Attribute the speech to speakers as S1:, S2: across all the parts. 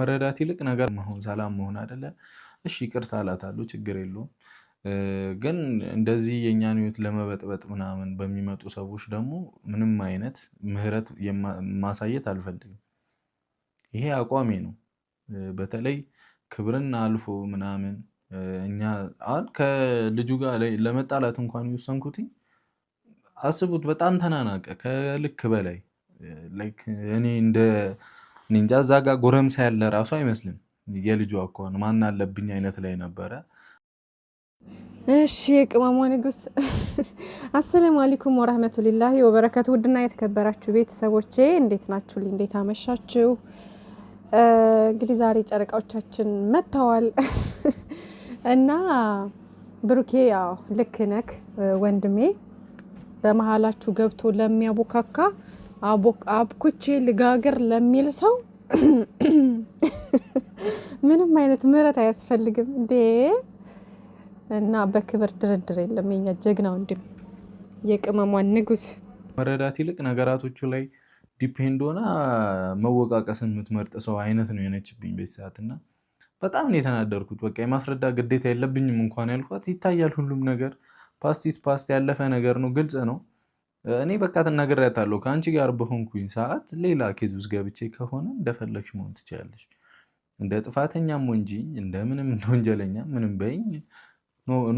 S1: መረዳት ይልቅ ነገር መሆን ሰላም መሆን አይደለ? እሺ ይቅርታ እላታለሁ፣ ችግር የለውም። ግን እንደዚህ የኛን ህይወት ለመበጥበጥ ምናምን በሚመጡ ሰዎች ደግሞ ምንም አይነት ምህረት ማሳየት አልፈልግም። ይሄ አቋሜ ነው። በተለይ ክብርን አልፎ ምናምን እኛ አሁን ከልጁ ጋር ለመጣላት እንኳን የወሰንኩትኝ አስቡት፣ በጣም ተናናቀ ከልክ በላይ ላይክ እኔ እንጃ እዛ ጋር ጎረምሳ ያለ ራሱ አይመስልም። የልጁ አኳኋን ማን አለብኝ አይነት ላይ ነበረ።
S2: እሺ ቅመሟ ንጉስ አሰላሙ አለይኩም ወራህመቱላሂ ወበረካቱ። ውድና የተከበራችሁ ቤተሰቦቼ እንዴት ናችሁልኝ? እንዴት አመሻችሁ? እንግዲህ ዛሬ ጨረቃዎቻችን መጥተዋል እና ብሩኬ ያው ልክ ነክ ወንድሜ በመሃላችሁ ገብቶ ለሚያቦካካ አብኩቼ ልጋገር ለሚል ሰው ምንም አይነት ምህረት አያስፈልግም እንዴ! እና በክብር ድርድር የለም። የኛ ጀግና ወንድም የቅመሟን ንጉስ
S1: መረዳት ይልቅ ነገራቶቹ ላይ ዲፔንድ ሆና መወቃቀስን የምትመርጥ ሰው አይነት ነው የሆነችብኝ በሰዓትና በጣም ነው የተናደርኩት። በቃ የማስረዳ ግዴታ የለብኝም እንኳን ያልኳት ይታያል። ሁሉም ነገር ፓስቲስ ፓስት ያለፈ ነገር ነው፣ ግልጽ ነው። እኔ በቃ ተናግሬያታለሁ። ከአንቺ ጋር በሆንኩኝ ሰዓት ሌላ ኬዝ ውስጥ ገብቼ ከሆነ እንደፈለግሽ መሆን ትችላለሽ። እንደ ጥፋተኛም እንጂ እንደምንም እንደ ወንጀለኛ ምንም በይኝ፣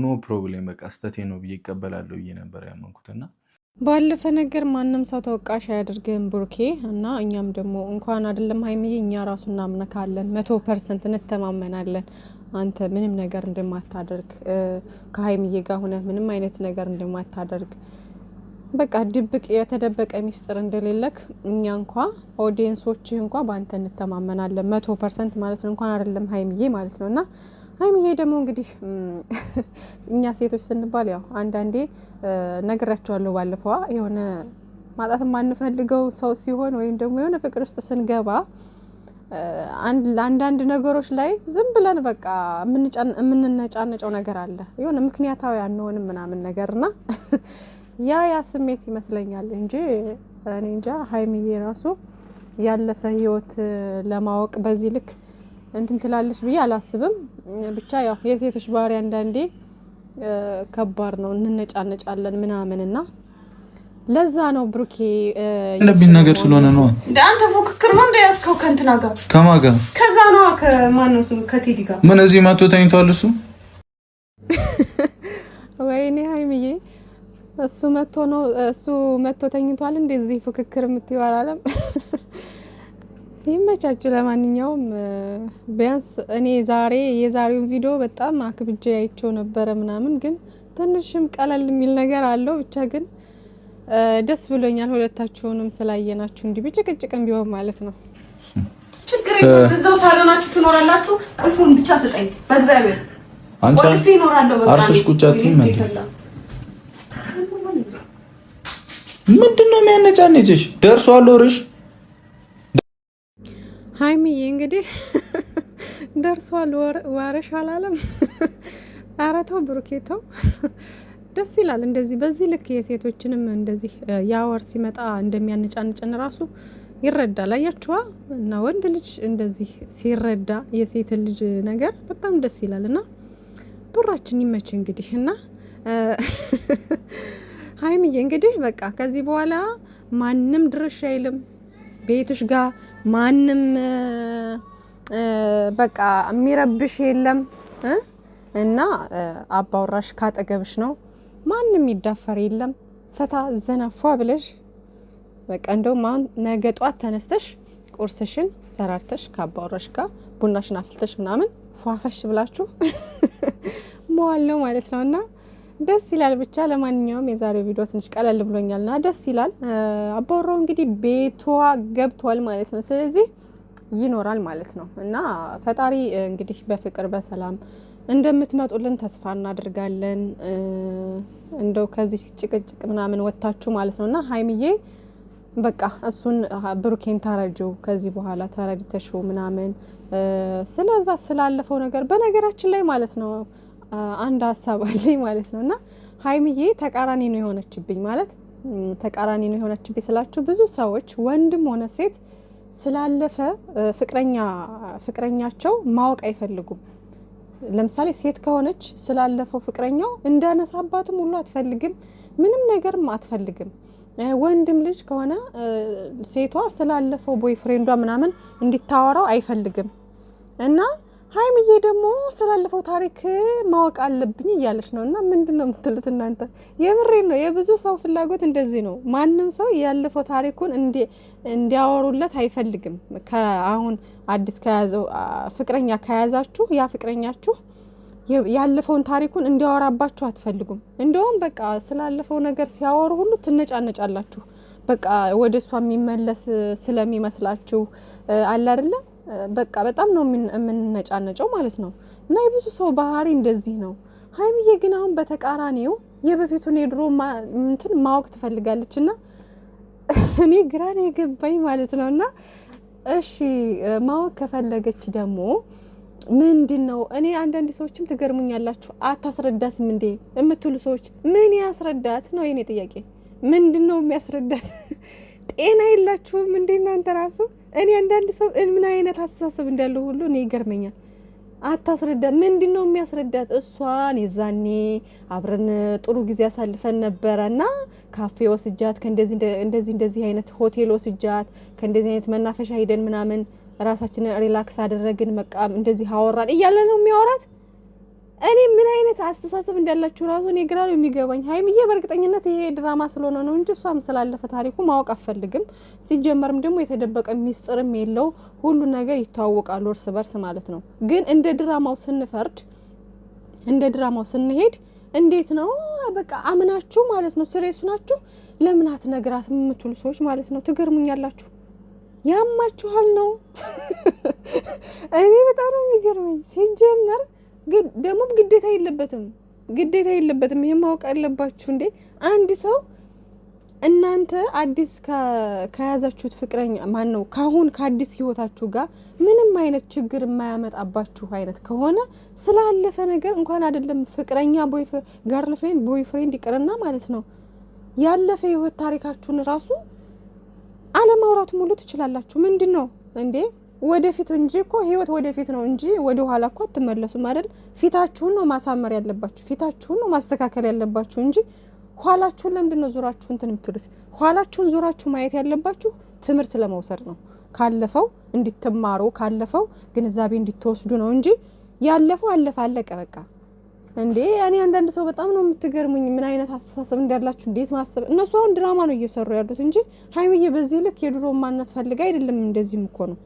S1: ኖ ፕሮብሌም፣ በቃ ስተቴ ነው ብዬ ይቀበላለሁ ብዬ ነበር ያመንኩትና
S2: ባለፈ ነገር ማንም ሰው ተወቃሽ አያደርግም ብሩኬ። እና እኛም ደግሞ እንኳን አይደለም ሀይሚዬ እኛ ራሱ እናምነካለን፣ 100% እንተማመናለን። አንተ ምንም ነገር እንደማታደርግ ከሀይሚዬ ጋር ሆነ ምንም አይነት ነገር እንደማታደርግ በቃ ድብቅ የተደበቀ ሚስጥር እንደሌለክ እኛ እንኳ ኦዲየንሶችህ እንኳ በአንተ እንተማመናለን 100% ማለት ነው። እንኳን አይደለም ሀይሚዬ ማለት ነውና ሀይሚዬ ደግሞ እንግዲህ እኛ ሴቶች ስንባል ያው አንዳንዴ ነግራቸዋለሁ ባለፈው የሆነ ማጣት ማንፈልገው ሰው ሲሆን ወይም ደግሞ የሆነ ፍቅር ውስጥ ስንገባ አንዳንድ ነገሮች ላይ ዝም ብለን በቃ የምንነጫነጨው ነገር አለ። የሆነ ምክንያታዊ አንሆንም ምናምን ነገርና ያ ስሜት ይመስለኛል እንጂ እኔ እንጃ ሀይሚዬ ራሱ ያለፈ ህይወት ለማወቅ በዚህ ልክ እንትን ትላለች ብዬ አላስብም። ብቻ ያው የሴቶች ባህሪ አንዳንዴ ከባድ ነው፣ እንነጫነጫለን ምናምንና ለዛ ነው ብሩኬ
S1: ለብኝ ነገር ስለሆነ ነው።
S3: አንተ ፉክክር ነው እንደያዝከው ከእንትና ጋር
S1: ከማን ጋር?
S3: ከዛ ነው ከማን ነው ከቴዲ ጋር
S1: ምን እዚህ መጥቶ ተኝቷል እሱ?
S2: ወይኔ ሀይሚዬ እሱ መጥቶ ተኝቷል። እንደዚህ ፉክክር የምትይው አላለም። ይመቻችሁ። ለማንኛውም ቢያንስ እኔ የዛሬውን ቪዲዮ በጣም አክብጄ አይቼው ነበረ ምናምን፣ ግን ትንሽም ቀለል የሚል ነገር አለው። ብቻ ግን ደስ ብሎኛል ሁለታችሁንም ስላየናችሁ፣ እንዲህ ብጭቅጭቅም ቢሆን ማለት ነው።
S3: ችግር የለም፣ እዛው ሳሎናችሁ ትኖራላችሁ። ቁልፉን ብቻ ስጠኝ በእግዚአብሔር።
S1: አንቺ
S3: ቁልፍ ይኖራል። በቃ
S1: አርፈሽ ቁጭ አትይም እንዴ? ምንድነው የሚያነጫነጭሽ? ደርሷል ወርሽ
S2: ሀይሚዬ እንግዲህ ደርሷል ወርሽ አላለም። ኧረ ተው ብሩኬ ተው። ደስ ይላል እንደዚህ በዚህ ልክ የሴቶችንም እንደዚህ ያወር ሲመጣ እንደሚያነጫንጭን ራሱ ይረዳል። አያችኋ? እና ወንድ ልጅ እንደዚህ ሲረዳ የሴት ልጅ ነገር በጣም ደስ ይላልና ብራችን ይመች እንግዲህ። እና ሀይሚዬ እንግዲህ በቃ ከዚህ በኋላ ማንም ድርሽ አይልም ቤትሽ ጋር፣ ማንም በቃ የሚረብሽ የለም። እና አባውራሽ ካጠገብሽ ነው፣ ማንም ይዳፈር የለም። ፈታ ዘናፏ ብለሽ በቃ እንደውም አሁን ነገ ጧት ተነስተሽ ቁርስሽን ሰራርተሽ ከአባውራሽ ጋር ቡናሽን አፍልተሽ ምናምን ፏፈሽ ብላችሁ መዋል ነው ማለት ነውና ደስ ይላል። ብቻ ለማንኛውም የዛሬው ቪዲዮ ትንሽ ቀለል ብሎኛልና ደስ ይላል። አባወራው እንግዲህ ቤቷ ገብቷል ማለት ነው። ስለዚህ ይኖራል ማለት ነው እና ፈጣሪ እንግዲህ በፍቅር በሰላም እንደምትመጡልን ተስፋ እናደርጋለን። እንደው ከዚህ ጭቅጭቅ ምናምን ወጣችሁ ማለት ነውና ሀይሚዬ በቃ እሱን ብሩኬን ታረጂው ከዚህ በኋላ ተረድተሽው ምናምን ስለዛ ስላለፈው ነገር በነገራችን ላይ ማለት ነው አንድ ሀሳብ አለኝ ማለት ነውና ሀይሚዬ ተቃራኒ ነው የሆነችብኝ ማለት ተቃራኒ ነው የሆነችብኝ ስላችሁ ብዙ ሰዎች ወንድም ሆነ ሴት ስላለፈ ፍቅረኛቸው ማወቅ አይፈልጉም። ለምሳሌ ሴት ከሆነች ስላለፈው ፍቅረኛው እንዳነሳባትም ሁሉ አትፈልግም፣ ምንም ነገርም አትፈልግም። ወንድም ልጅ ከሆነ ሴቷ ስላለፈው ቦይፍሬንዷ ምናምን እንዲታወራው አይፈልግም። እና ሀይሚዬ ደግሞ ስላለፈው ታሪክ ማወቅ አለብኝ እያለች ነው። እና ምንድነው የምትሉት እናንተ? የምሬን ነው። የብዙ ሰው ፍላጎት እንደዚህ ነው። ማንም ሰው ያለፈው ታሪኩን እንዲያወሩለት አይፈልግም። አሁን አዲስ ከያዘው ፍቅረኛ ከያዛችሁ ያ ፍቅረኛችሁ ያለፈውን ታሪኩን እንዲያወራባችሁ አትፈልጉም። እንደውም በቃ ስላለፈው ነገር ሲያወሩ ሁሉ ትነጫነጫላችሁ። በቃ ወደ እሷ የሚመለስ ስለሚመስላችሁ አለ አይደለ? በቃ በጣም ነው የምንነጫነጨው ማለት ነው። እና የብዙ ሰው ባህሪ እንደዚህ ነው። ሀይሚዬ ግን አሁን በተቃራኒው የበፊቱን የድሮ እንትን ማወቅ ትፈልጋለች። እና እኔ ግራ ነው የገባኝ ማለት ነው። እና እሺ ማወቅ ከፈለገች ደግሞ ምንድን ነው? እኔ አንዳንድ ሰዎችም ትገርሙኛላችሁ። አታስረዳትም እንዴ የምትሉ ሰዎች ምን ያስረዳት ነው የኔ ጥያቄ። ምንድን ነው የሚያስረዳት? ጤና የላችሁም እንዴ እናንተ ራሱ? እኔ አንዳንድ ሰው ምን አይነት አስተሳሰብ እንዳለው ሁሉ እኔ ይገርመኛል። አታስረዳ። ምንድን ነው የሚያስረዳት? እሷን የዛኔ አብረን ጥሩ ጊዜ አሳልፈን ነበረና ካፌ ወስጃት እንደዚህ አይነት ሆቴል ወስጃት ከእንደዚህ አይነት መናፈሻ ሄደን ምናምን ራሳችንን ሪላክስ አደረግን፣ መቃም እንደዚህ አወራን እያለ ነው የሚያወራት። እኔ ምን አይነት አስተሳሰብ እንዳላችሁ ራሱ እኔ ግራ ነው የሚገባኝ። ሀይሚዬ በእርግጠኝነት ይሄ ድራማ ስለሆነ ነው እንጂ እሷም ስላለፈ ታሪኩ ማወቅ አትፈልግም። ሲጀመርም ደግሞ የተደበቀ ሚስጥርም የለው፣ ሁሉ ነገር ይተዋወቃሉ እርስ በርስ ማለት ነው። ግን እንደ ድራማው ስንፈርድ፣ እንደ ድራማው ስንሄድ እንዴት ነው በቃ አምናችሁ ማለት ነው ስሬሱ ናችሁ ለምን አትነግራት የምትሉ ሰዎች ማለት ነው ትገርሙኛላችሁ። ያማችኋል ነው። እኔ በጣም ነው የሚገርመኝ ሲጀመር። ግን ደግሞ ግዴታ የለበትም። ይሄ ማወቅ አለባችሁ እንዴ። አንድ ሰው እናንተ አዲስ ከያዛችሁት ፍቅረኛ ማን ነው ካሁን ከአዲስ ህይወታችሁ ጋር ምንም አይነት ችግር የማያመጣባችሁ አይነት ከሆነ ስላለፈ ነገር እንኳን አይደለም ፍቅረኛ ጋርልፍሬንድ ቦይፍሬንድ ይቅርና ማለት ነው ያለፈ ህይወት ታሪካችሁን ራሱ አለማውራት ሙሉ ትችላላችሁ። ምንድነው እንዴ ወደፊት እንጂ እኮ ህይወት ወደፊት ነው እንጂ ወደ ኋላ እኮ አትመለሱም አይደል? ፊታችሁን ነው ማሳመር ያለባችሁ፣ ፊታችሁን ነው ማስተካከል ያለባችሁ እንጂ ኋላችሁን ለምንድነው ዙራችሁ እንትን የምትሉት? ኋላችሁን ዙራችሁ ማየት ያለባችሁ ትምህርት ለመውሰድ ነው። ካለፈው እንድትማሩ፣ ካለፈው ግንዛቤ እንድትወስዱ ነው እንጂ ያለፈው አለፈ አለቀ በቃ። እንዴ እኔ አንዳንድ ሰው በጣም ነው የምትገርሙኝ። ምን አይነት አስተሳሰብ እንዳላችሁ እንዴት ማሰብ። እነሱ አሁን ድራማ ነው እየሰሩ ያሉት እንጂ ሀይሚዬ በዚህ ልክ የድሮ ማንነት ፈልጋ አይደለም። እንደዚህም እኮ ነው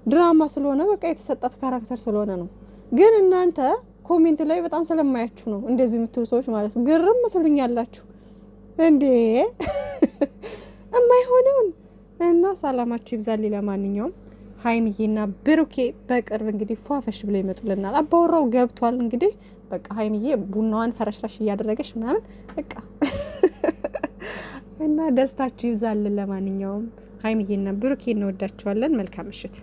S2: ድራማ ስለሆነ በቃ የተሰጣት ካራክተር ስለሆነ ነው። ግን እናንተ ኮሜንት ላይ በጣም ስለማያችሁ ነው እንደዚህ የምትሉ ሰዎች ማለት ነው። ግርም ትሉኛላችሁ እንዴ የማይሆነውን እና ሰላማችሁ ይብዛልኝ። ለማንኛውም ሀይሚዬና ብሩኬ በቅርብ እንግዲህ ፏፈሽ ብለው ይመጡልናል። አባወራው ገብቷል እንግዲህ በቃ ሀይሚዬ ቡናዋን ፈረሽራሽ እያደረገች ምናምን በቃ እና ደስታችሁ ይብዛልን። ለማንኛውም ሀይሚዬና ብሩኬ እንወዳችኋለን። መልካም ምሽት።